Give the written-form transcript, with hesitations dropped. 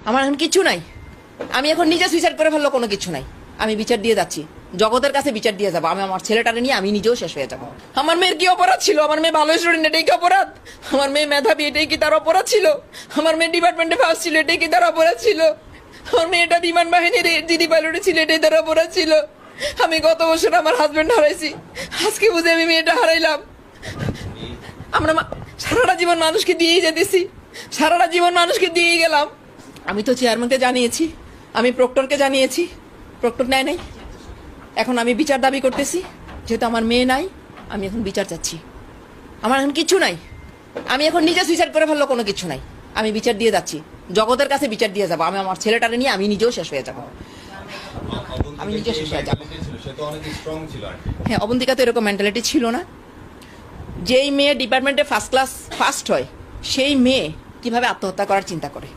আমার এখন কিছু নাই। আমি এখন নিজে সুইসাইড করে ফেললো, কোনো কিছু নাই। আমি বিচার দিয়ে যাচ্ছি, জগতের কাছে বিচার দিয়ে যাবো। আমি আমার ছেলেটাকে নিয়ে আমি নিজেও শেষ হয়ে যাবো। আমার মেয়ের কি অপরাধ ছিল? আমার মেয়ে ভালো স্টুডেন্ট, এটাই কি অপরাধ? আমার মেয়ে মেধাবী, এটাই কি তার অপরাধ ছিল? আমার মেয়ে ডিপার্টমেন্টে ফার্স্ট ছিল, এটাই কি তার অপরাধ ছিল? আমার মেয়েটা বিমান বাহিনীর জিডি পাইলটে ছিল, এটাই তার অপরাধ ছিল? আমি গত বছর আমার হাজবেন্ড হারাইছি, আজকে বুঝে আমি মেয়েটা হারাইলাম। আমরা সারাটা জীবন মানুষকে দিয়েই যেতেছি, সারাটা জীবন মানুষকে দিয়েই গেলাম। আমি তো চেয়ারম্যানকে জানিয়েছি, আমি প্রক্টরকে জানিয়েছি, প্রক্টর নেয় নাই। এখন আমি বিচার দাবি করতেছি, যেহেতু আমার মেয়ে নাই, আমি এখন বিচার চাচ্ছি। আমার এখন কিছু নাই। আমি এখন নিজে সুইসাইড করে ফেললো, কোনো কিছু নাই। আমি বিচার দিয়ে যাচ্ছি, জগতের কাছে বিচার দিয়ে যাবো। আমি আমার ছেলেটাকে নিয়ে আমি নিজেও শেষ হয়ে যাবো। আমি নিজে শেষ হয়ে যাবো। হ্যাঁ, অবন্তিকা তো এরকম মেন্টালিটি ছিল না। যেই মেয়ে ডিপার্টমেন্টে ফার্স্ট হয়, সেই মেয়ে কিভাবে আত্মহত্যা করার চিন্তা করে?